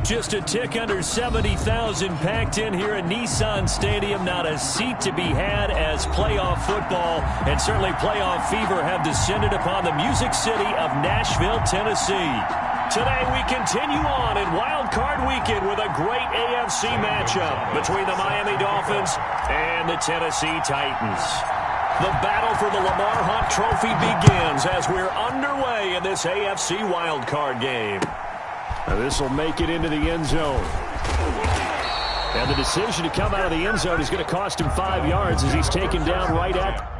Just a tick under 70,000 packed in here at Nissan Stadium. Not a seat to be had as playoff football and certainly playoff fever have descended upon the Music City of Nashville, Tennessee. Today we continue on in Wild Card Weekend with a great AFC matchup between the Miami Dolphins and the Tennessee Titans. The battle for the Lamar Hunt Trophy begins as we're underway in this AFC Wild Card game. Now this will make it into the end zone. And the decision to come out of the end zone is going to cost him 5 yards as he's taken down right at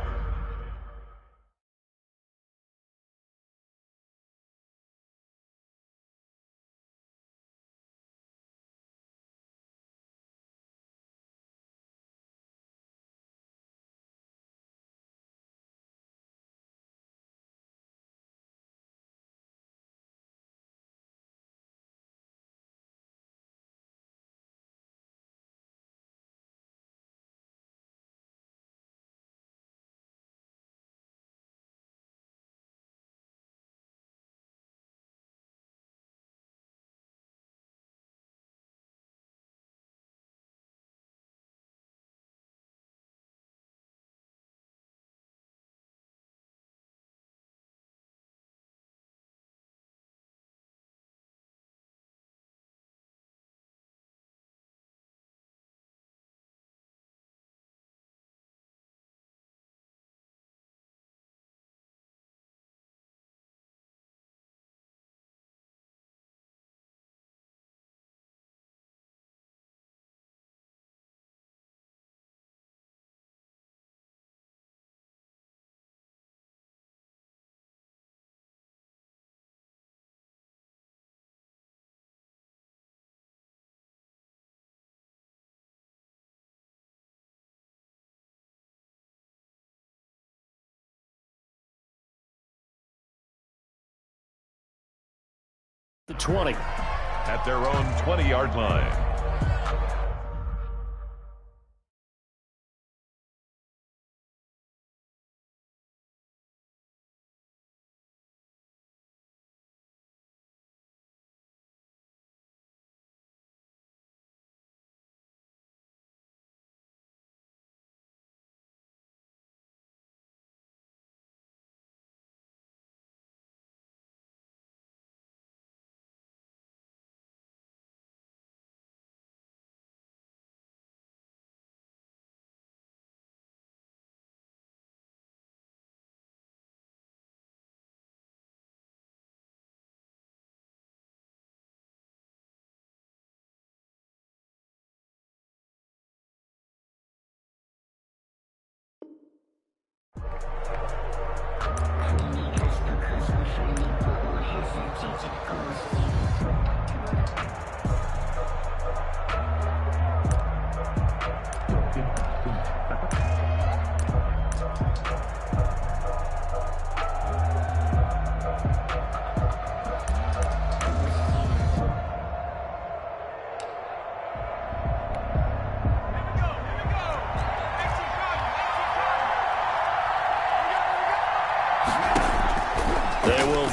the 20. At their own 20-yard line.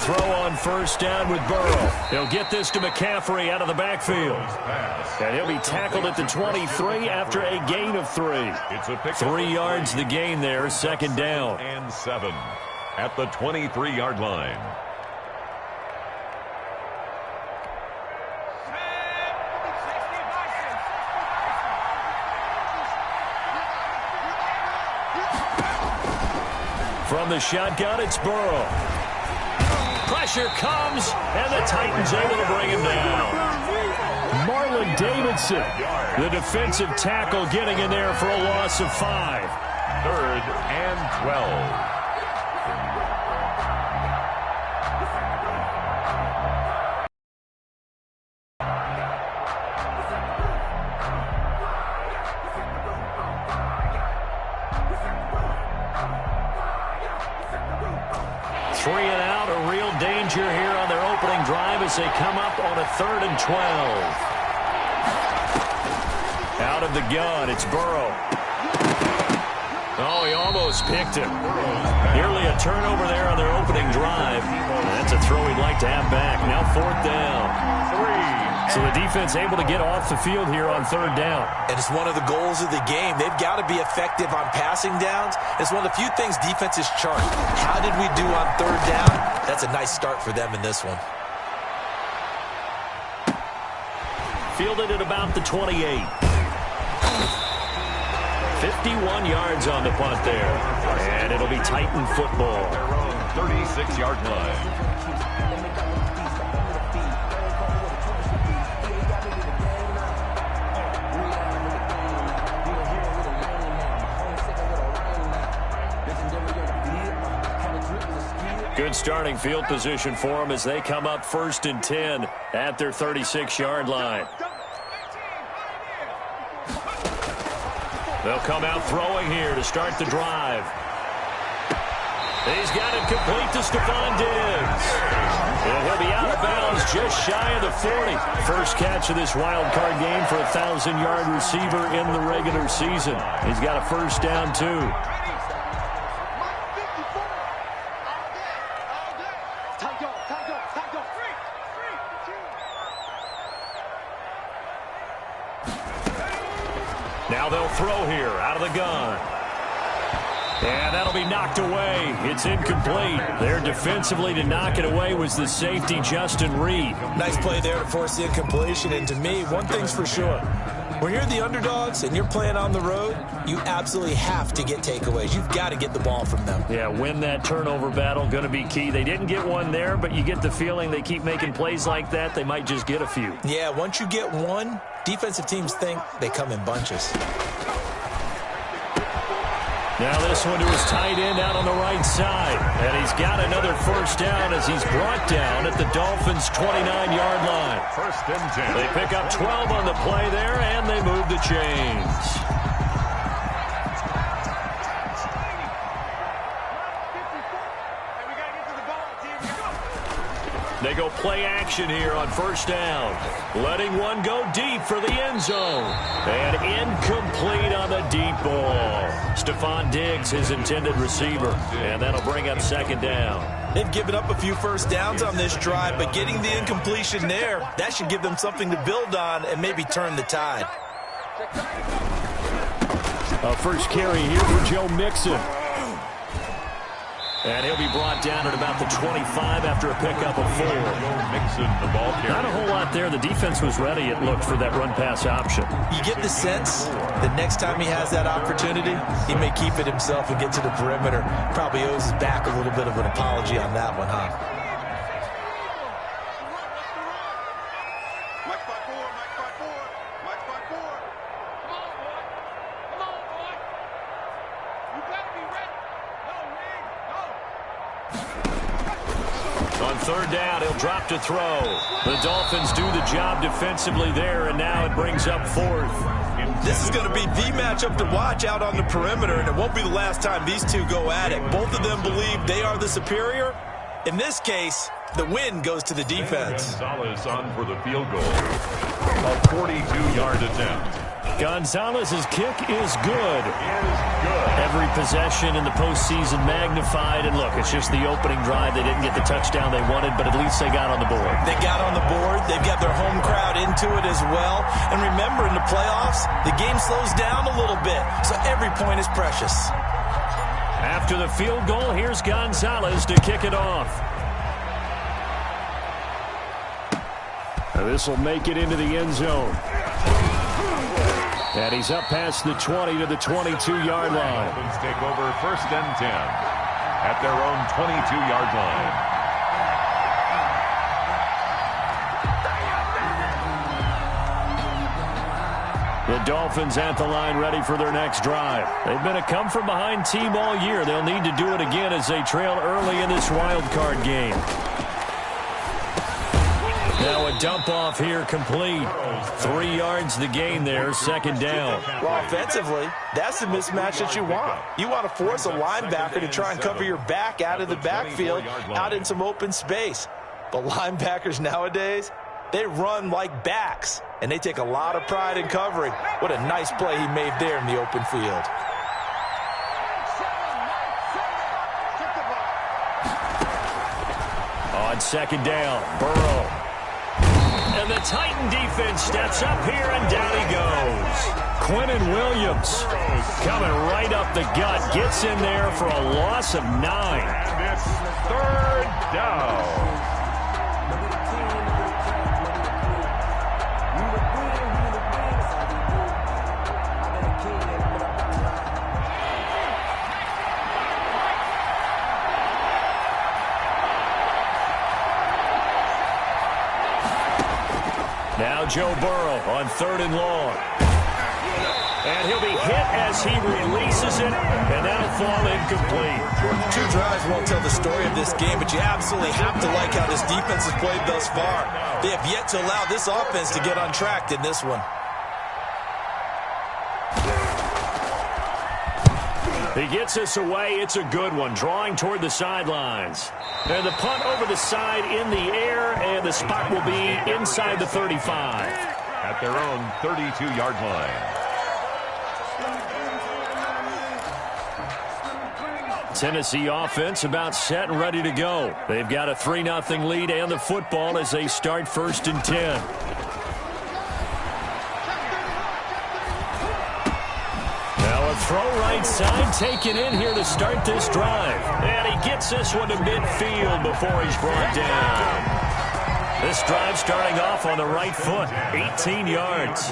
Throw on first down with Burrow. He'll get this to McCaffrey out of the backfield. And he'll be tackled at the 23 after a gain of 3. 3 yards the gain there, second down. And 7 at the 23-yard line. From the shotgun, it's Burrow. Pressure comes, and the Titans able to bring him down. Marlon Davidson, the defensive tackle, getting in there for a loss of 5. 3rd and 12. Here on their opening drive as they come up on a 3rd and 12. Out of the gun, it's Burrow. Oh, he almost picked him. Nearly a turnover there on their opening drive. That's a throw he'd like to have back. Now 4th down. So the defense able to get off the field here on third down. And it's one of the goals of the game. They've got to be effective on passing downs. It's one of the few things defenses chart. How did we do on third down? That's a nice start for them in this one. Fielded at about the 28. 51 yards on the punt there. And it'll be Titan football. Their own 36-yard line. Good starting field position for them as they come up 1st and 10 at their 36-yard line. They'll come out throwing here to start the drive. He's got it complete to Stephon Diggs. And he'll be out of bounds just shy of the 40. First catch of this wild card game for a 1,000-yard receiver in the regular season. He's got a first down, too. Now they'll throw here out of the gun. And that'll be knocked away. It's incomplete. There defensively to knock it away was the safety, Justin Reed. Nice play there to force the incompletion. And to me, one thing's for sure. When you're the underdogs and you're playing on the road, you absolutely have to get takeaways. You've got to get the ball from them. Yeah, win that turnover battle, going to be key. They didn't get one there, but you get the feeling they keep making plays like that, they might just get a few. Yeah, once you get one, defensive teams think they come in bunches. Now this one to his tight end out on the right side. And he's got another first down as he's brought down at the Dolphins' 29-yard line. 1st and 10. They pick up 12 on the play there, and they move the chains. They go play action here on first down. Letting one go deep for the end zone. And incomplete on the deep ball. Stephon Diggs, his intended receiver. And that'll bring up 2nd down. They've given up a few first downs on this drive, but getting the incompletion there, that should give them something to build on and maybe turn the tide. First carry here for Joe Mixon. And he'll be brought down at about the 25 after a pickup of 4. Mixon, the ball carrier. Not a whole lot there. The defense was ready, it looked, for that run-pass option. You get the sense that next time he has that opportunity, he may keep it himself and get to the perimeter. Probably owes his back a little bit of an apology on that one, huh? On third down, he'll drop to throw. The Dolphins do the job defensively there, and now it brings up 4th. This is going to be the matchup to watch out on the perimeter, and it won't be the last time these two go at it. Both of them believe they are the superior. In this case, the win goes to the defense. Gonzalez on for the field goal. A 42-yard attempt. Gonzalez's kick is good. Every possession in the postseason magnified. And look, it's just the opening drive. They didn't get the touchdown they wanted, but at least they got on the board. They got on the board. They've got their home crowd into it as well. And remember, in the playoffs, the game slows down a little bit, so every point is precious. After the field goal, here's Gonzalez to kick it off. Now this will make it into the end zone. And he's up past the 20 to the 22-yard line. Dolphins take over 1st and 10 at their own 22-yard line. The Dolphins at the line ready for their next drive. They've been a come-from-behind team all year. They'll need to do it again as they trail early in this wild card game. Now a dump off here complete. 3 yards the gain there, 2nd down. Well, offensively, that's the mismatch that you want. You want to force a linebacker to try and cover your back out of the backfield, out in some open space. But linebackers nowadays, they run like backs, and they take a lot of pride in covering. What a nice play he made there in the open field. On 2nd down, Burrow. And the Titan defense steps up here, and down he goes. Quinnen Williams coming right up the gut. Gets in there for a loss of 9. And it's 3rd down. Now Joe Burrow on 3rd and long. And he'll be hit as he releases it, and that'll fall incomplete. 2 drives won't tell the story of this game, but you absolutely have to like how this defense has played thus far. They have yet to allow this offense to get on track in this one. He gets us away. It's a good one, drawing toward the sidelines. And the punt over the side in the air, and the spot will be inside the 35. At their own 32-yard line. Tennessee offense about set and ready to go. They've got a 3-0 lead and the football as they start 1st and 10. Throw right side, taken in here to start this drive. And he gets this one to midfield before he's brought down. This drive starting off on the right foot, 18 yards.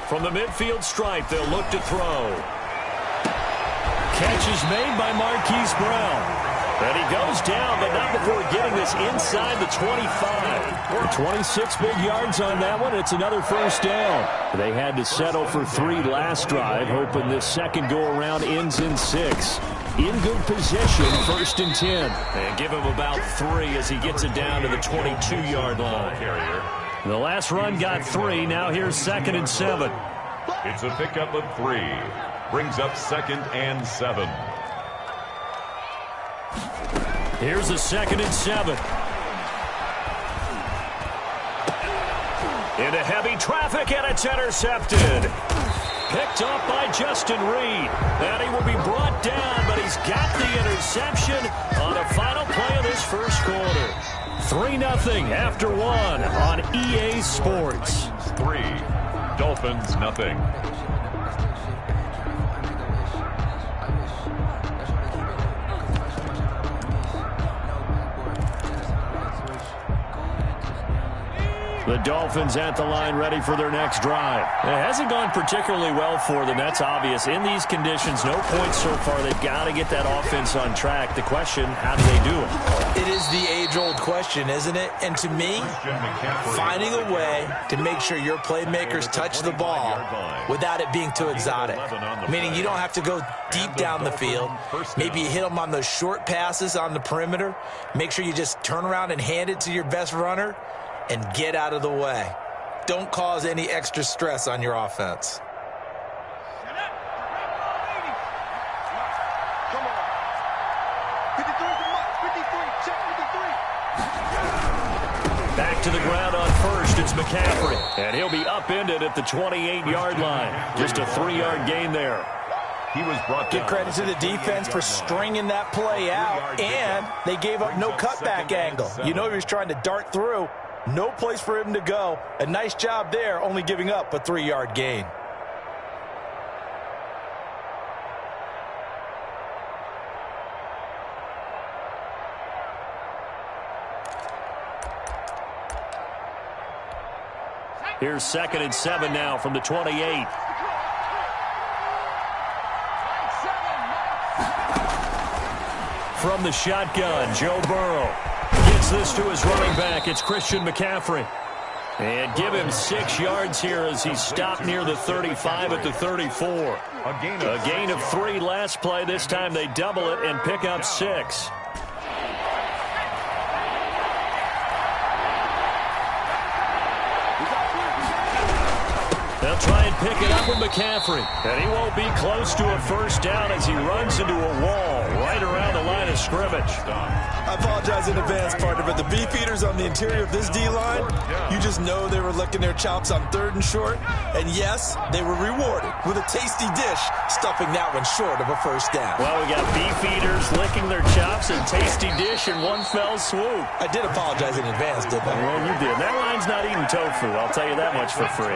From the midfield stripe, they'll look to throw. Catch is made by Marquise Brown. And he goes down, but not before getting this inside the 25. 26 big yards on that one. It's another 1st down. They had to settle for 3 last drive, hoping this second go-around ends in 6. In good position, 1st and 10. And give him about 3 as he gets it down to the 22-yard line. The last run got 3. Now here's 2nd and 7. It's a pickup of 3. Brings up 2nd and 7. Here's a 2nd and 7. Into heavy traffic, and it's intercepted. Picked off by Justin Reed. And he will be brought down, but he's got the interception on the final play of this 1st quarter. 3-0 after 1 on EA Sports. 3. Dolphins, nothing. The Dolphins at the line ready for their next drive. It hasn't gone particularly well for them. That's obvious. In these conditions, no points so far. They've got to get that offense on track. The question, how do they do it? It is the age-old question, isn't it? And to me, finding a way to make sure your playmakers touch the ball without it being too exotic. Meaning you don't have to go deep down the field. Maybe you hit them on those short passes on the perimeter. Make sure you just turn around and hand it to your best runner and get out of the way. Don't cause any extra stress on your offense. Back to the ground on 1st, it's McCaffrey. And he'll be upended at the 28-yard line. Just a 3-yard gain there. He was brought down. Give credit to the defense for stringing that play out, and they gave up no cutback angle. You know he was trying to dart through. No place for him to go. A nice job there, only giving up a 3-yard gain. Here's 2nd and 7 now from the 28. From the shotgun, Joe Burrow gets this to his running back. It's Christian McCaffrey. And give him 6 yards here as he stopped near the 35 at the 34. A gain of 3 last play. This time they double it and pick up 6. They'll try and pick it up with McCaffrey. And he won't be close to a first down as he runs into a wall right around the line of scrimmage. I apologize in advance, partner, but the beefeaters on the interior of this D-line, you just know they were licking their chops on 3rd and short. And yes, they were rewarded with a tasty dish, stuffing that one short of a first down. Well, we got beefeaters licking their chops and tasty dish in one fell swoop. I did apologize in advance, didn't I? Well, you did. That line's not eating tofu. I'll tell you that much for free.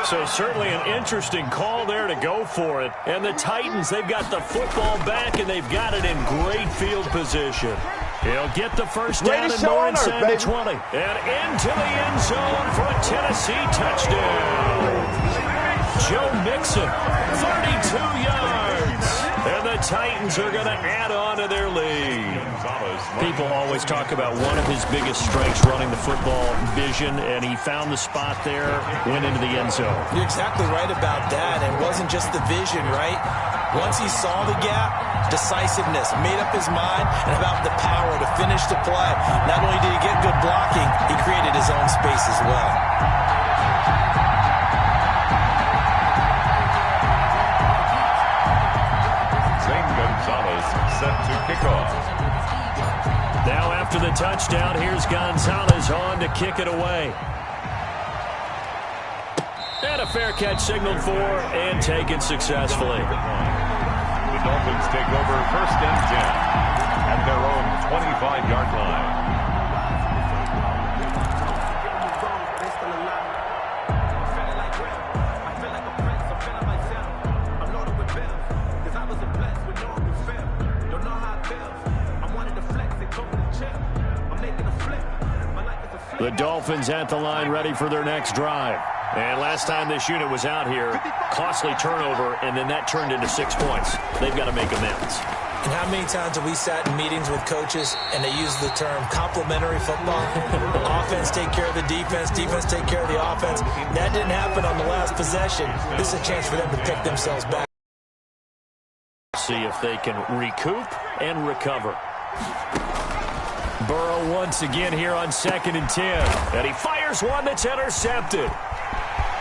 So certainly an interesting call there to go for it. And the Titans, they've got the football back, and they've got it in great field position. He'll get the first down and more inside the 20. And into the end zone for a Tennessee touchdown. Joe Mixon, 32 yards. And the Titans are going to add on to their lead. People always talk about one of his biggest strengths running the football, vision, and he found the spot there, went into the end zone. You're exactly right about that. It wasn't just the vision, right? Once he saw the gap, decisiveness, made up his mind, and about the power to finish the play. Not only did he get good blocking, he created his own space as well. Set to kick off. Now after the touchdown, here's Gonzalez on to kick it away. And a fair catch signaled for and taken successfully. The Dolphins take over 1st and 10 at their own 25-yard line. The Dolphins at the line ready for their next drive. And last time this unit was out here, costly turnover, and then that turned into 6 points. They've got to make amends. And how many times have we sat in meetings with coaches and they use the term complementary football? Offense take care of the defense, defense take care of the offense. That didn't happen on the last possession. This is a chance for them to pick themselves back. See if they can recoup and recover. Burrow once again here on 2nd and 10. And he fires one that's intercepted.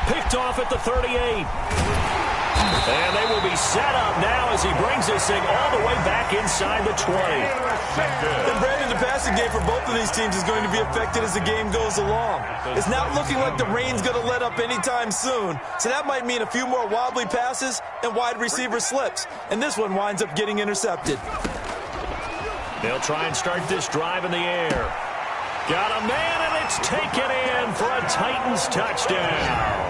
Picked off at the 38. And they will be set up now as he brings this thing all the way back inside the 20. And Brandon, the passing game for both of these teams is going to be affected as the game goes along. It's not looking like the rain's going to let up anytime soon. So that might mean a few more wobbly passes and wide receiver slips. And this one winds up getting intercepted. They'll try and start this drive in the air. Got a man, and it's taken in for a Titans touchdown.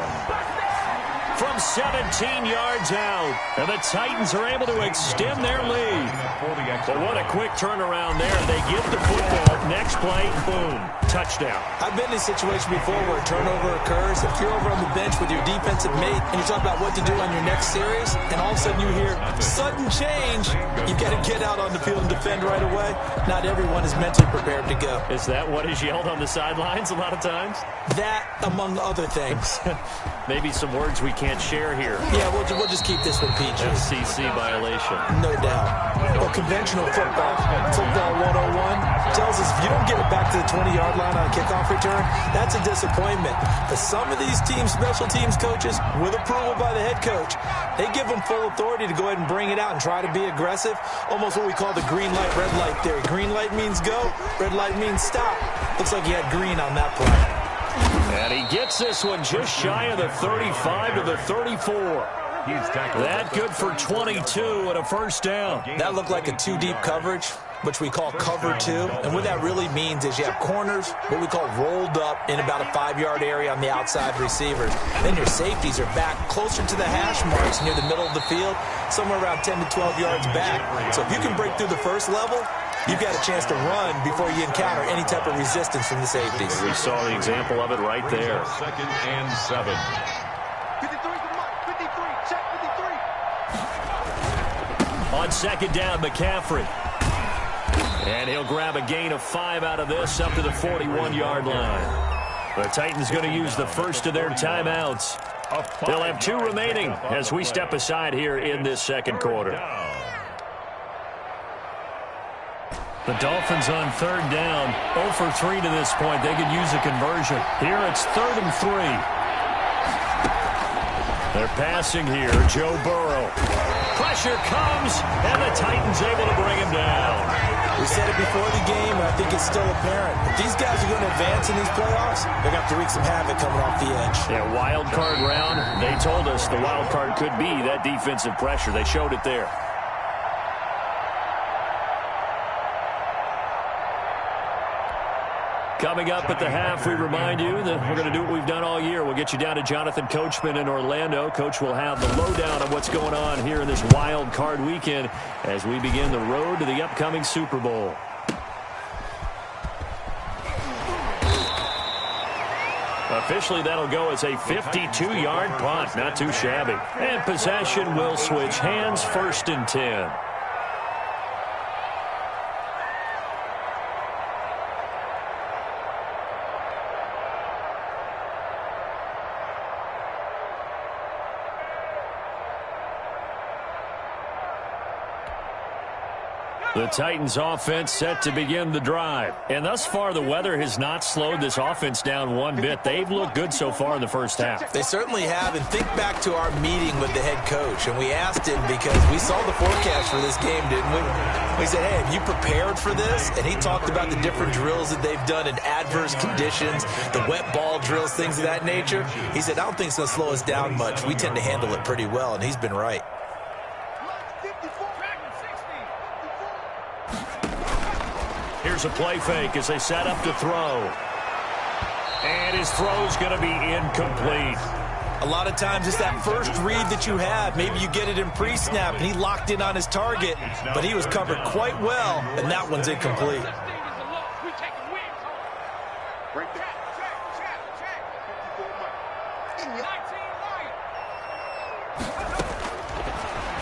From 17 yards out, and the Titans are able to extend their lead. But what a quick turnaround there. They get the football. Next play, boom, touchdown. I've been in a situation before where a turnover occurs. If you're over on the bench with your defensive mate and you're talking about what to do on your next series, and all of a sudden you hear sudden change, you've got to get out on the field and defend right away. Not everyone is mentally prepared to go. Is that what is yelled on the sidelines a lot of times? That, among other things. Maybe some words we can't share here. Yeah, we'll just keep this one PG. FCC violation. No doubt. Well, conventional football 101, tells us if you don't get it back to the 20-yard line on a kickoff return, that's a disappointment. But some of these teams, special teams coaches, with approval by the head coach, they give them full authority to go ahead and bring it out and try to be aggressive. Almost what we call the green light, red light theory. Green light means go, red light means stop. Looks like he had green on that play. And he gets this one just shy of the 35 to the 34. That good for 22 and a first down. That looked like a two-deep coverage, which we call cover two. And what that really means is you have corners, what we call rolled up in about a 5-yard area on the outside receivers. Then your safeties are back closer to the hash marks near the middle of the field, somewhere around 10 to 12 yards back. So if you can break through the first level, you've got a chance to run before you encounter any type of resistance from the safeties. We saw the example of it right there. 2nd and 7. On 2nd down, McCaffrey. And he'll grab a gain of 5 out of this up to the 41-yard line. The Titans going to use the first of their timeouts. They'll have 2 remaining as we step aside here in this second quarter. The Dolphins on 3rd down, 0 for 3 to this point. They could use a conversion. Here it's 3rd and 3. They're passing here. Joe Burrow. Pressure comes, and the Titans able to bring him down. We said it before the game, and I think it's still apparent. If these guys are going to advance in these playoffs, they're going to have to wreak some havoc coming off the edge. Yeah, wild card round. They told us the wild card could be that defensive pressure. They showed it there. Coming up at the half, we remind you that we're going to do what we've done all year. We'll get you down to Jonathan Coachman in Orlando. Coach will have the lowdown of what's going on here in this wild card weekend as we begin the road to the upcoming Super Bowl. Officially, that'll go as a 52-yard punt. Not too shabby. And possession will switch hands, 1st and 10. The Titans offense set to begin the drive. And thus far, the weather has not slowed this offense down one bit. They've looked good so far in the first half. They certainly have. And think back to our meeting with the head coach. And we asked him because we saw the forecast for this game, didn't we? We said, hey, have you prepared for this? And he talked about the different drills that they've done in adverse conditions, the wet ball drills, things of that nature. He said, I don't think it's going to slow us down much. We tend to handle it pretty well. And he's been right. Here's a play fake as they set up to throw. And his throw's going to be incomplete. A lot of times it's that first read that you have. Maybe you get it in pre-snap, and he locked in on his target, but he was covered quite well, and that one's incomplete.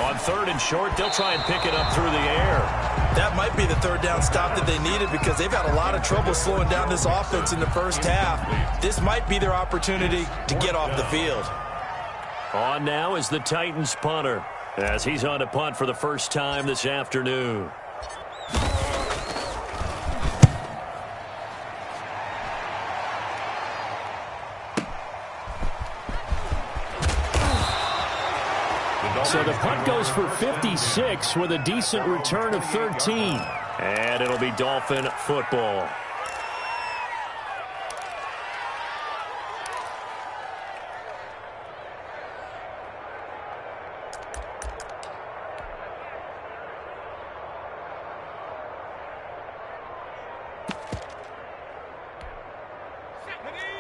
On 3rd and short, they'll try and pick it up through the air. That might be the 3rd down stop that they needed because they've had a lot of trouble slowing down this offense in the first half. This might be their opportunity to get off the field. On now is the Titans punter as he's on to punt for the first time this afternoon. So the punt goes for 56 with a decent return of 13. And it'll be Dolphin football.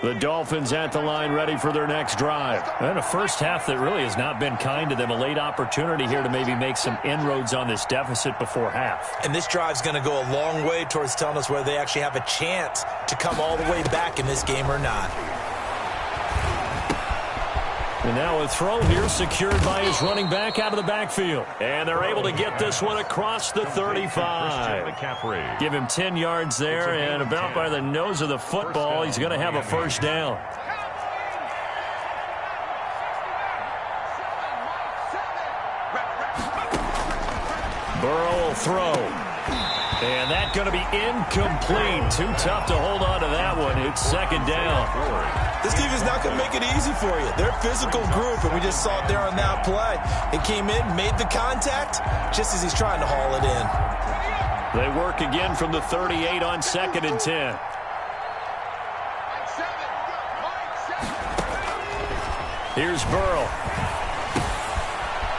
The Dolphins at the line ready for their next drive. And a first half that really has not been kind to them. A late opportunity here to maybe make some inroads on this deficit before half. And this drive's going to go a long way towards telling us whether they actually have a chance to come all the way back in this game or not. And now a throw here secured by his running back out of the backfield. And they're able to get this one across the 35. Give him 10 yards there, and about by the nose of the football, he's going to have a first down. Burrow will throw. And that's going to be incomplete. Too tough to hold on to that one. It's 2nd down. This defense is not going to make it easy for you. They're a physical group, and we just saw it there on that play. It came in, made the contact, just as he's trying to haul it in. They work again from the 38 on 2nd and 10. Here's Burrow.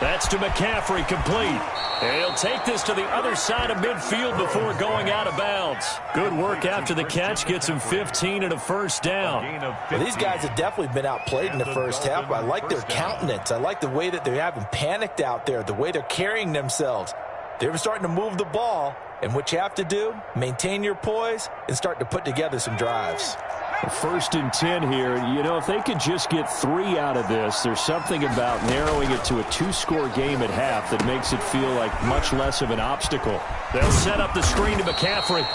That's to McCaffrey, complete. And he'll take this to the other side of midfield before going out of bounds. Good work after the catch. Gets him 15 and a first down. Well, these guys have definitely been outplayed in the first half. I like their countenance. I like the way that they haven't panicked out there, the way they're carrying themselves. They're starting to move the ball. And what you have to do, maintain your poise and start to put together some drives. 1st and 10 here. You know, if they could just get 3 out of this, there's something about narrowing it to a 2-score game at half that makes it feel like much less of an obstacle. They'll set up the screen to McCaffrey.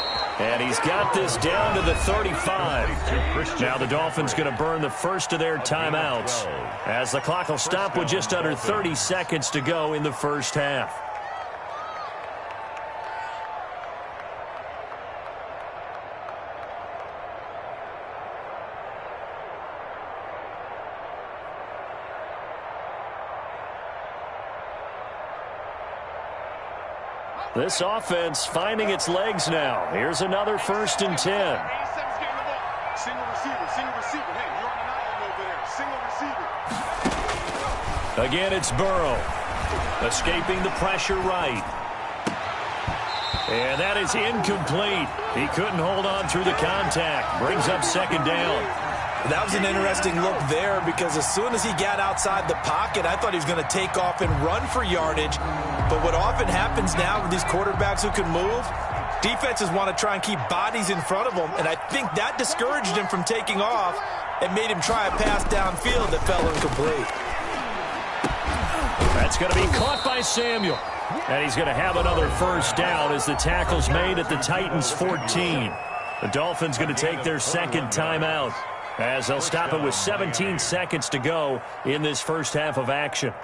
And he's got this down to the 35. Now the Dolphins going to burn the first of their timeouts as the clock will stop with just under 30 seconds to go in the first half. This offense finding its legs now. Here's another 1st and 10. Single receiver. Hey, you're on an island over there. Single receiver. Again, it's Burrow. Escaping the pressure right. And that is incomplete. He couldn't hold on through the contact. Brings up 2nd down. That was an interesting look there because as soon as he got outside the pocket, I thought he was going to take off and run for yardage. But what often happens now with these quarterbacks who can move, defenses want to try and keep bodies in front of them, and I think that discouraged him from taking off and made him try a pass downfield that fell incomplete. That's going to be caught by Samuel. And he's going to have another 1st down as the tackle's made at the Titans' 14. The Dolphins going to take their 2nd timeout as they'll stop it with 17 seconds to go in this first half of action.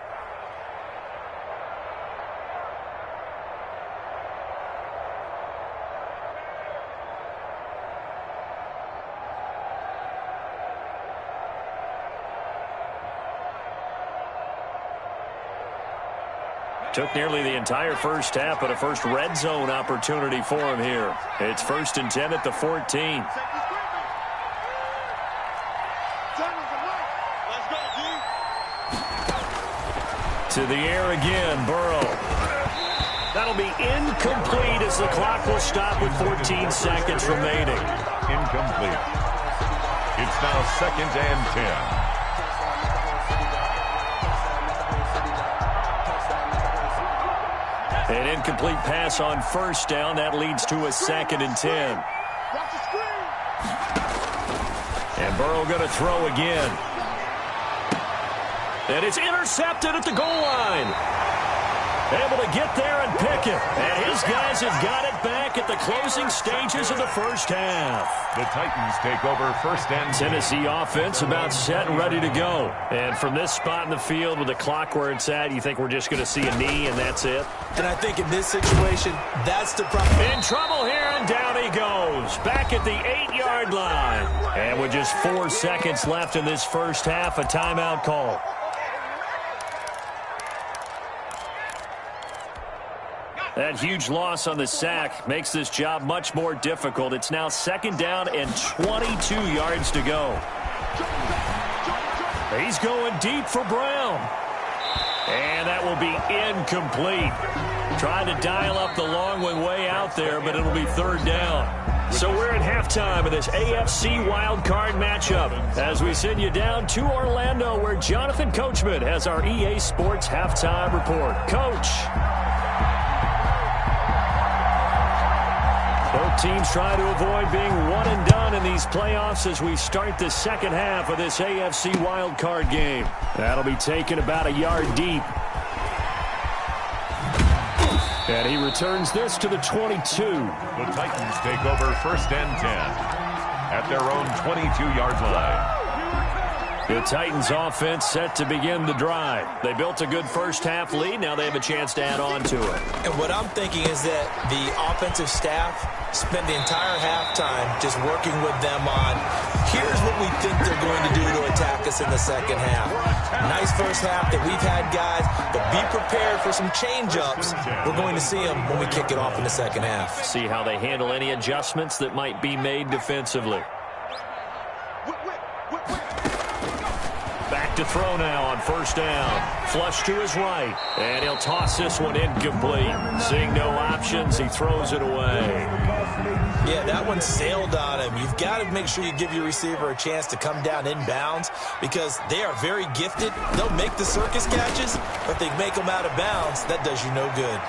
Took nearly the entire first half, but a first red zone opportunity for him here. It's 1st and 10 at the 14. To the air again, Burrow. That'll be incomplete as the clock will stop with 14 seconds remaining. Incomplete. It's now 2nd and 10. An incomplete pass on 1st down. That leads to a 2nd and 10. And Burrow going to throw again. And it's intercepted at the goal line. Able to get there and pick it. And his guys have got it back at the closing stages of the first half. The Titans take over 1st and 10. Tennessee offense about set and ready to go. And from this spot in the field with the clock where it's at, you think we're just going to see a knee and that's it? And I think in this situation, that's the problem. In trouble here, and down he goes. Back at the 8-yard line. And with just 4 seconds left in this first half, a timeout call. That huge loss on the sack makes this job much more difficult. It's now 2nd down and 22 yards to go. He's going deep for Brown. And that will be incomplete. Trying to dial up the long one way out there, but it'll be 3rd down. So we're at halftime of this AFC wildcard matchup as we send you down to Orlando where Jonathan Coachman has our EA Sports halftime report. Coach. Both teams try to avoid being one and done in these playoffs as we start the 2nd half of this AFC wildcard game. That'll be taken about a yard deep. And he returns this to the 22. The Titans take over 1st and 10 at their own 22-yard line. The Titans offense set to begin the drive. They built a good first half lead. Now they have a chance to add on to it. And what I'm thinking is that the offensive staff spent the entire halftime just working with them on, here's what we think they're going to do to attack us in the second half. Nice first half that we've had, guys, but be prepared for some change-ups. We're going to see them when we kick it off in the second half. See how they handle any adjustments that might be made defensively. Back to throw now on first down. Flush to his right. And he'll toss this one incomplete. Seeing no options, he throws it away. Yeah, that one sailed on him. You've got to make sure you give your receiver a chance to come down inbounds because they are very gifted. They'll make the circus catches, but they make them out of bounds. That does you no good.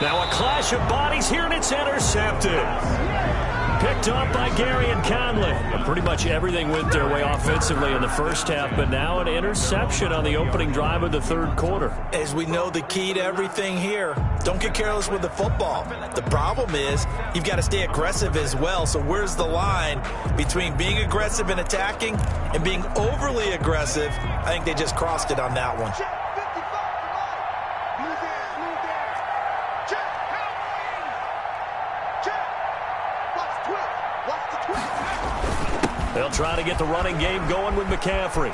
Now a clash of bodies here, and it's intercepted. Picked up by Gary and Conley. Pretty much everything went their way offensively in the first half, but now an interception on the opening drive of the third quarter. As we know, the key to everything here, don't get careless with the football. The problem is you've got to stay aggressive as well. So where's the line between being aggressive and attacking and being overly aggressive? I think they just crossed it on that one. They'll try to get the running game going with McCaffrey.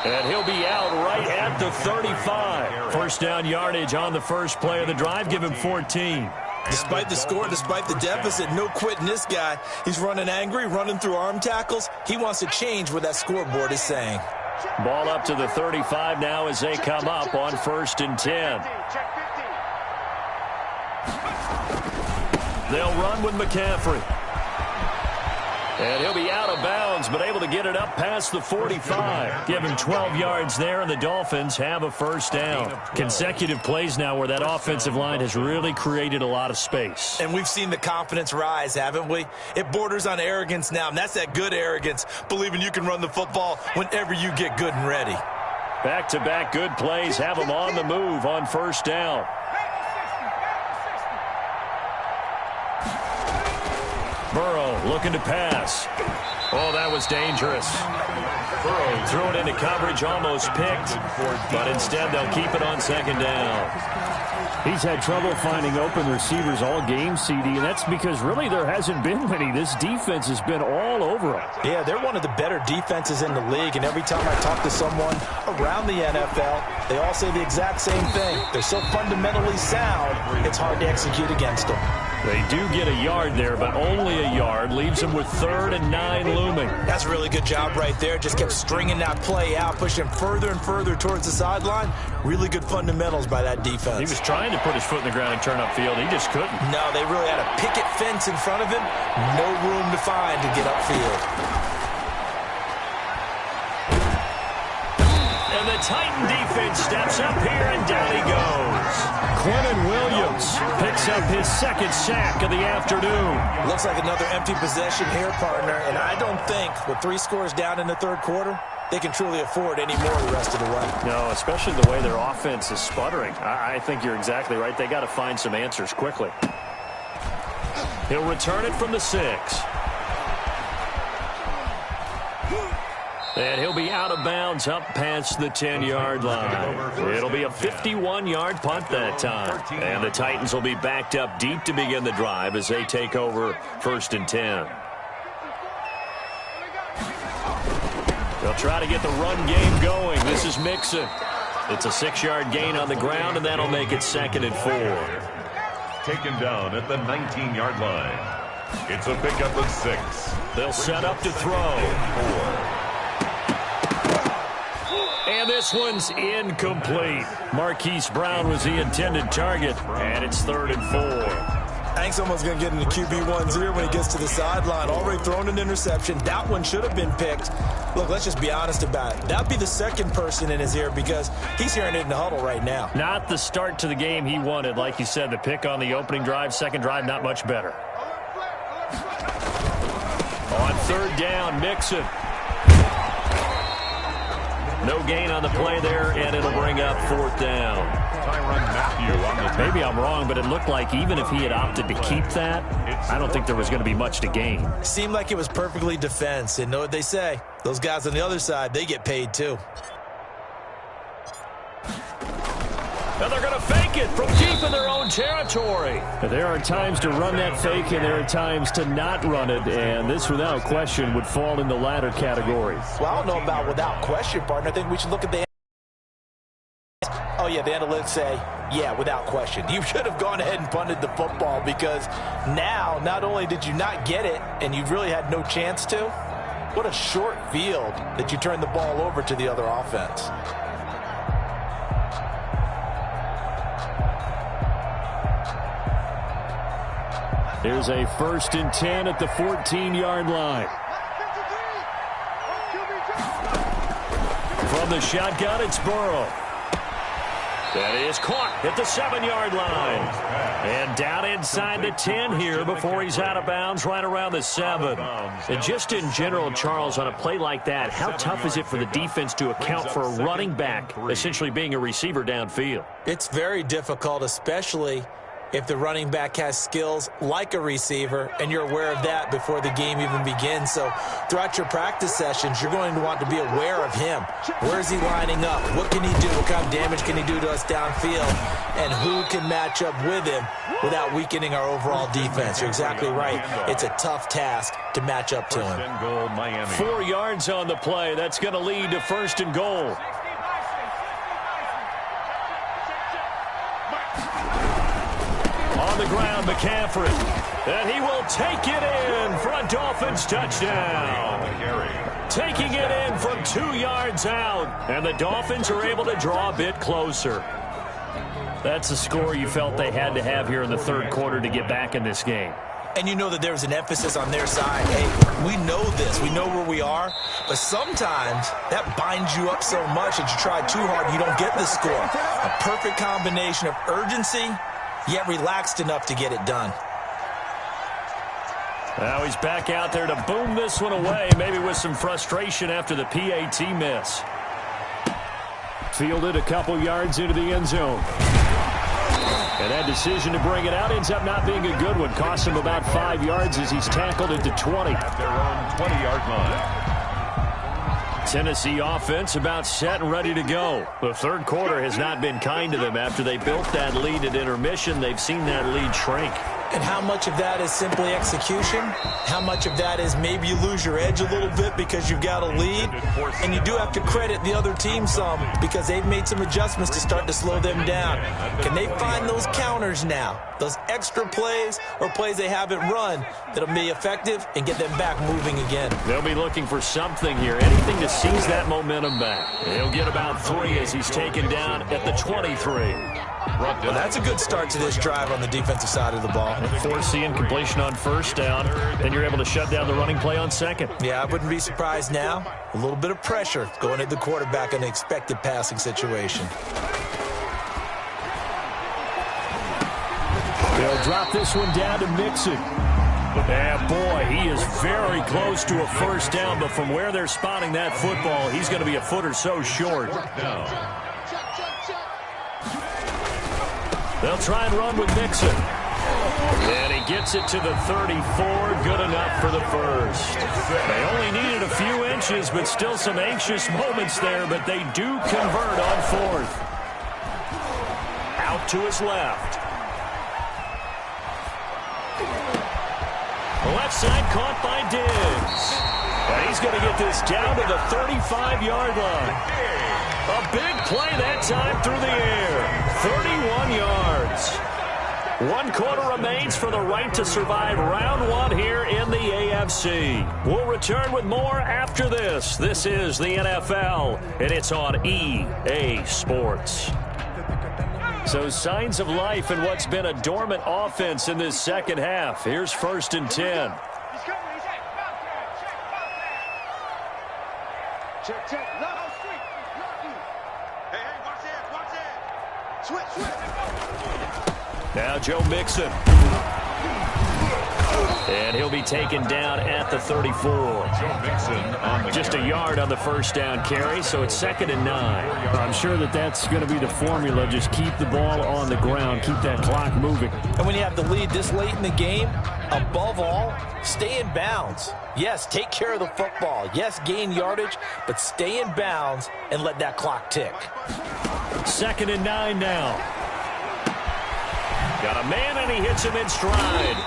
And he'll be out right at the 35. 1st first down yardage on the first play of the drive. Give him 14. Despite the score, despite the deficit, no quitting this guy. He's running angry, running through arm tackles. He wants to change what that scoreboard is saying. Ball up to the 35 now as they come up on 1st and 10. They'll run with McCaffrey. And he'll be out of bounds, but able to get it up past the 45. Give him 12 yards there, and the Dolphins have a first down. Consecutive plays now where that offensive line has really created a lot of space. And we've seen the confidence rise, haven't we? It borders on arrogance now, and that's that good arrogance, believing you can run the football whenever you get good and ready. Back-to-back good plays have them on the move on first down. Burrow looking to pass. Oh, that was dangerous. Burrow threw it into coverage, almost picked, but instead they'll keep it on 2nd down. He's had trouble finding open receivers all game, CD, and that's because really there hasn't been many. This defense has been all over him. Yeah, they're one of the better defenses in the league, and every time I talk to someone around the NFL, they all say the exact same thing. They're so fundamentally sound, it's hard to execute against them. They do get a yard there, but only a yard. Leaves them with 3rd and 9 looming. That's a really good job right there. Just kept stringing that play out, pushing further and further towards the sideline. Really good fundamentals by that defense. He was trying to put his foot in the ground and turn upfield. He just couldn't. No, they really had a picket fence in front of him. No room to find to get upfield. And the Titan defense steps up here, and down he goes. Quentin Williams picks up his 2nd sack of the afternoon. Looks like another empty possession here, partner, and I don't think with 3 scores down in the 3rd quarter, they can truly afford any more the rest of the way. No, especially the way their offense is sputtering. I think you're exactly right. They got to find some answers quickly. He'll return it from the 6. And he'll be out of bounds up past the 10-yard line. It'll be a 51-yard punt that time. And the Titans will be backed up deep to begin the drive as they take over 1st and 10. They'll try to get the run game going. This is Mixon. It's a 6-yard gain on the ground, and that'll make it 2nd and 4. Taken down at the 19-yard line. It's a pickup of 6. They'll set up to throw. And this one's incomplete. Marquise Brown was the intended target, and it's 3rd and 4. Hank's almost going to get into QB1's ear when he gets to the sideline. Already thrown an interception. That one should have been picked. Look, let's just be honest about it. That'd be the 2nd person in his ear because he's hearing it in the huddle right now. Not the start to the game he wanted. Like you said, the pick on the opening drive, 2nd drive, not much better. On 3rd down, Mixon. No gain on the play there, and it'll bring up 4th down. Maybe I'm wrong, but it looked like even if he had opted to keep that, I don't think there was going to be much to gain. Seemed like it was perfectly defense, and know what they say. Those guys on the other side, they get paid too. And they're going to fake it from deep in their own territory. There are times to run that fake, and there are times to not run it, and this, without question, would fall in the latter category. Well, I don't know about without question, partner. I think we should look at the... Oh, yeah, the analytics say, yeah, without question. You should have gone ahead and punted the football because now, not only did you not get it, and you really had no chance to, what a short field that you turned the ball over to the other offense. There's a 1st and 10 at the 14-yard line. From the shotgun, it's Burrow. That is caught at the 7-yard line. And down inside the 10 here before he's out of bounds right around the 7. And just in general, Charles, on a play like that, how tough is it for the defense to account for a running back essentially being a receiver downfield? It's very difficult, especially if the running back has skills like a receiver, and you're aware of that before the game even begins. So throughout your practice sessions, you're going to want to be aware of him. Where is he lining up? What can he do? What kind of damage can he do to us downfield? And who can match up with him without weakening our overall defense? You're exactly right. It's a tough task to match up to him. 4 yards on the play. That's going to lead to 1st and goal. On the ground, McCaffrey. And he will take it in for a Dolphins touchdown. Taking it in from 2 yards out. And the Dolphins are able to draw a bit closer. That's a score you felt they had to have here in the third quarter to get back in this game. And you know that there was an emphasis on their side. Hey, we know this. We know where we are. But sometimes that binds you up so much that you try too hard, you don't get the score. A perfect combination of urgency, yet relaxed enough to get it done. Now he's back out there to boom this one away, maybe with some frustration after the PAT miss. Fielded a couple yards into the end zone. And that decision to bring it out ends up not being a good one. Cost him about 5 yards as he's tackled into 20. At their own 20-yard line. Tennessee offense about set and ready to go. The third quarter has not been kind to them. After they built that lead at intermission, they've seen that lead shrink. And how much of that is simply execution? How much of that is maybe you lose your edge a little bit because you've got a lead? And you do have to credit the other team some because they've made some adjustments to start to slow them down. Can they find those counters now? Those extra plays or plays they haven't run that'll be effective and get them back moving again? They'll be looking for something here. Anything to seize that momentum back. He'll get about 3 as he's taken down at the 23. Well, that's a good start to this drive on the defensive side of the ball. Force the incompletion on first down, then you're able to shut down the running play on second. Yeah, I wouldn't be surprised now. A little bit of pressure going at the quarterback in an expected passing situation. They'll drop this one down to Mixon. And boy, he is very close to a first down, but from where they're spotting that football, he's going to be a foot or so short. They'll try and run with Mixon. And he gets it to the 34. Good enough for the first. They only needed a few inches, but still some anxious moments there, but they do convert on fourth. Out to his left. Left side caught by Diggs. And he's going to get this down to the 35-yard line. A big play that time through the air. 31 yards. 1 quarter remains for the right to survive round 1 here in the AFC. We'll return with more after this. This is the NFL, and it's on EA Sports. So signs of life in what's been a dormant offense in this second half. Here's 1st and 10. Check, check. Left street. Hey, watch that. Switch. Now Joe Mixon. And he'll be taken down at the 34. Joe Mixon on the Just a yard on the first down carry, so it's 2nd and 9. I'm sure that's going to be the formula. Just keep the ball on the ground. Keep that clock moving. And when you have the lead this late in the game, above all, stay in bounds. Yes, take care of the football. Yes, gain yardage, but stay in bounds and let that clock tick. 2nd and 9 now. Got a man, and he hits him in stride.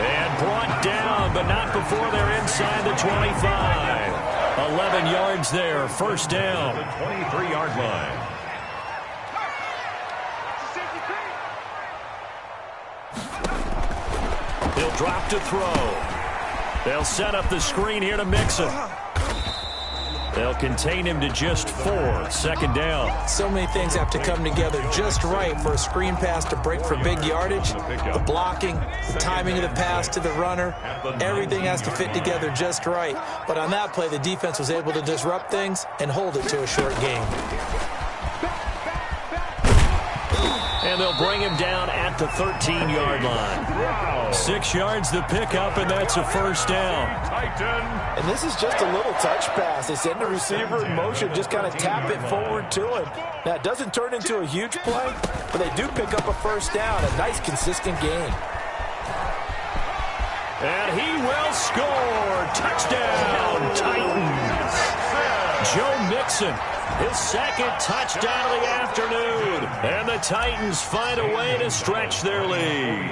And brought down, but not before they're inside the 25. 11 yards there, first down. The 23-yard line. He'll drop to throw. They'll set up the screen here to Mixon. They'll contain him to just 4. 2nd down. So many things have to come together just right for a screen pass to break for big yardage. The blocking, the timing of the pass to the runner, everything has to fit together just right. But on that play, the defense was able to disrupt things and hold it to a short game. And they'll bring him down at the 13-yard line. 6 yards the pickup, and that's a first down. And this is just a little touch pass. They send the receiver in motion, just kind of tap it forward to him. Now, it doesn't turn into a huge play, but they do pick up a first down, a nice, consistent gain. And he will score. Touchdown, Titans. Joe Mixon His second touchdown of the afternoon. And the Titans find a way to stretch their lead.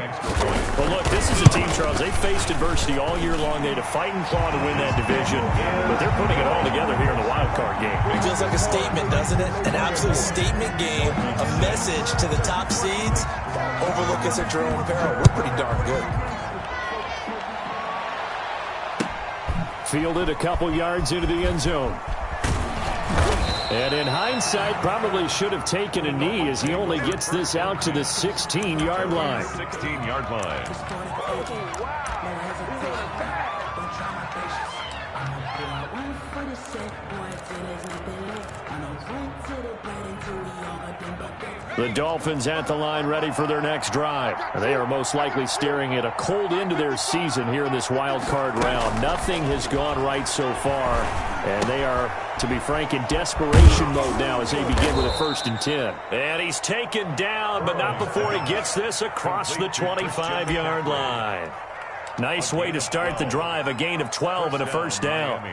Well, look, this is a team, Charles. They faced adversity all year long. They had to fight and claw to win that division. But they're putting it all together here in the wild card game. It feels like a statement, doesn't it? An absolute statement game. A message to the top seeds. Overlook us at your own peril. We're pretty darn good. Fielded a couple yards into the end zone. And in hindsight, probably should have taken a knee as he only gets this out to the 16-yard line. 16-yard line. The Dolphins at the line ready for their next drive. They are most likely staring at a cold end to their season here in this wild card round. Nothing has gone right so far, and they are, to be frank, in desperation mode now as they begin with a 1st and 10. And he's taken down, but not before he gets this across the 25-yard line. Nice way to start the drive, a gain of 12 and a 1st down.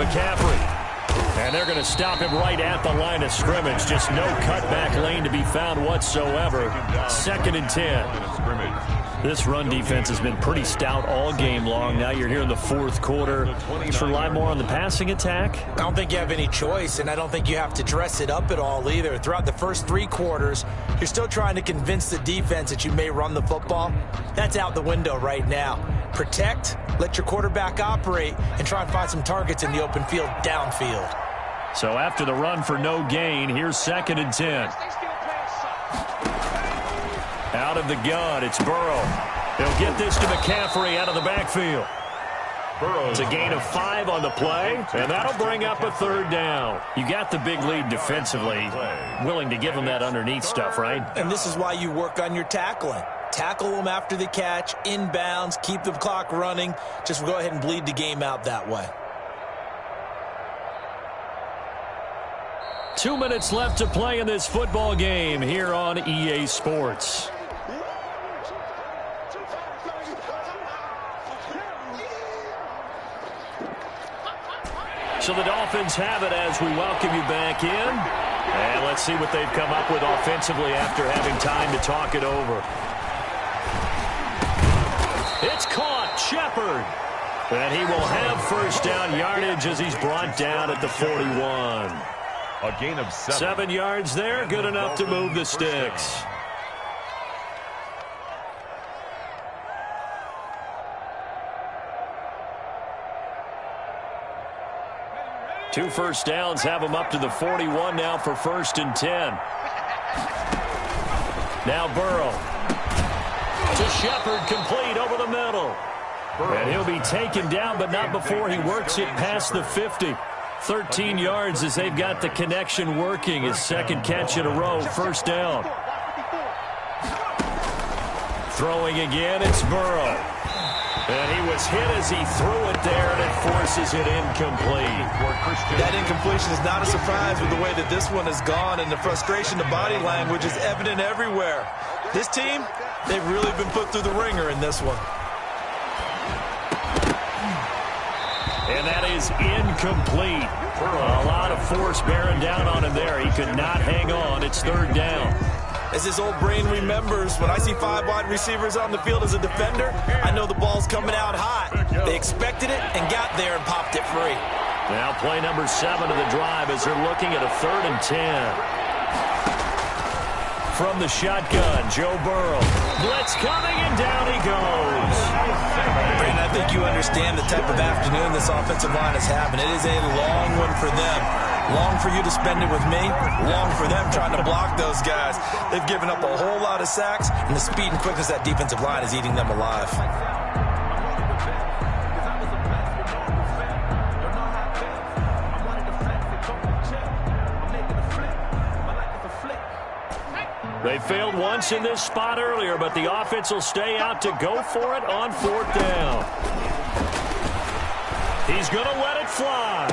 McCaffrey. And they're going to stop him right at the line of scrimmage. Just no cutback lane to be found whatsoever. 2nd and 10. This run defense has been pretty stout all game long. Now you're here in the 4th quarter. Should rely more on the passing attack? I don't think you have any choice, and I don't think you have to dress it up at all either. Throughout the first 3 quarters, you're still trying to convince the defense that you may run the football. That's out the window right now. Protect, let your quarterback operate, and try and find some targets in the open field downfield. So after the run for no gain, here's 2nd and 10. Out of the gun, it's Burrow. They'll get this to McCaffrey out of the backfield. It's a gain of 5 on the play, and that'll bring up a 3rd down. You got the big lead defensively, willing to give them that underneath stuff, right? And this is why you work on your tackling. Tackle them after the catch, inbounds, keep the clock running. Just go ahead and bleed the game out that way. 2 minutes left to play in this football game here on EA Sports. So the Dolphins have it as we welcome you back in. And let's see what they've come up with offensively after having time to talk it over. It's caught. Shepard. And he will have 1st down yardage as he's brought down at the 41. A gain of 7. 7 yards there, good enough to move the sticks. Two 1st downs have him up to the 41 now for 1st and 10. Now Burrow. To Shepard, complete over the middle. And he'll be taken down, but not before he works it past the 50. 13 yards as they've got the connection working. His 2nd catch in a row, 1st down. Throwing again, it's Burrow. And he was hit as he threw it there, and it forces it incomplete. That incompletion is not a surprise with the way that this one has gone, and the frustration, the body language is evident everywhere. This team, they've really been put through the ringer in this one. And that is incomplete. A lot of force bearing down on him there. He could not hang on. It's 3rd down. As his old brain remembers, when I see 5 wide receivers on the field as a defender, I know the ball's coming out hot. They expected it and got there and popped it free. Now play number 7 of the drive as they're looking at a 3rd and 10. From the shotgun, Joe Burrow. Blitz coming, and down he goes. Brandon, I think you understand the type of afternoon this offensive line is having. It is a long one for them. Long for you to spend it with me. Long for them trying to block those guys. They've given up a whole lot of sacks, and the speed and quickness of that defensive line is eating them alive. They failed once in this spot earlier, but the offense will stay out to go for it on 4th down. He's going to let it fly.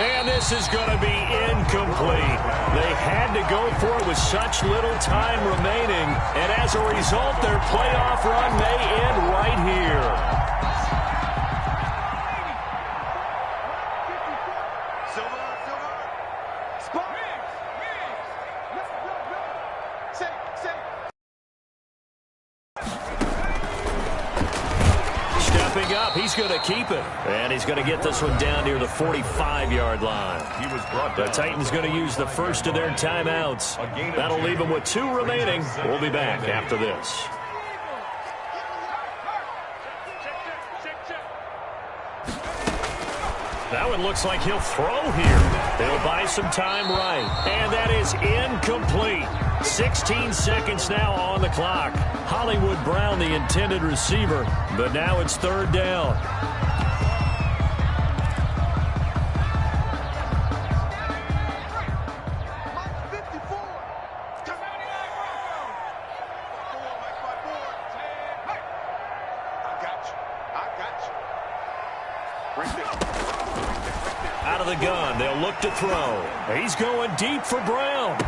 And this is going to be incomplete. They had to go for it with such little time remaining, and as a result, their playoff run may end right here. Stepping up, he's going to keep it. And he's going to get this one down near the 45-yard line. The Titans going to use the first of their timeouts. That'll leave them with 2 remaining. We'll be back after this. That one looks like he'll throw here. They'll buy some time right. And that is incomplete. 16 seconds now on the clock. Hollywood Brown, the intended receiver, but now it's 3rd down. Out of the gun, they'll look to throw. He's going deep for Brown.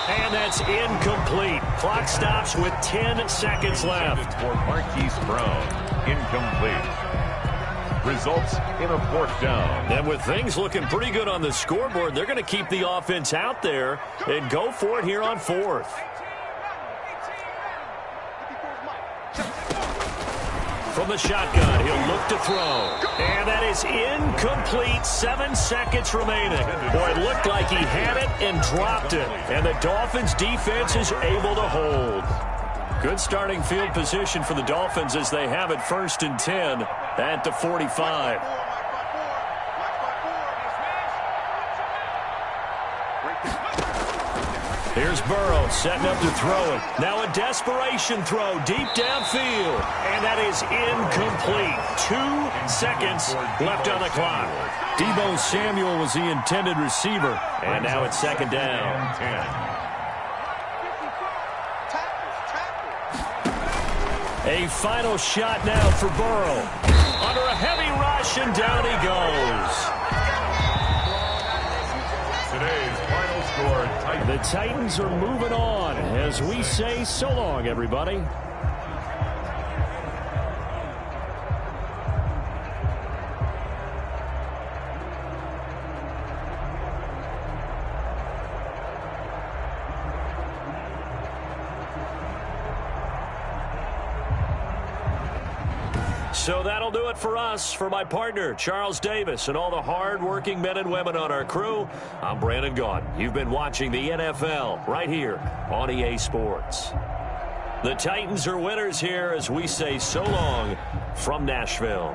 And that's incomplete. Clock stops with 10 seconds left. For Marquise Brown, incomplete. Results in a 4th down. And with things looking pretty good on the scoreboard, they're going to keep the offense out there and go for it here on 4th. From the shotgun, he'll look to throw. And that is incomplete. 7 seconds remaining. Boy, it looked like he had it and dropped it. And the Dolphins' defense is able to hold. Good starting field position for the Dolphins as they have it 1st and 10 at the 45. Here's Burrow setting up to throw it. Now a desperation throw deep downfield. And that is incomplete. 2 seconds left on the clock. Deebo Samuel was the intended receiver. And now it's 2nd down. A final shot now for Burrow. Under a heavy rush, and down he goes. Today's final score, Titans. The Titans are moving on as we say so long, everybody. So that'll do it for us. For my partner, Charles Davis, and all the hard-working men and women on our crew, I'm Brandon Gaudin. You've been watching the NFL right here on EA Sports. The Titans are winners here as we say so long from Nashville.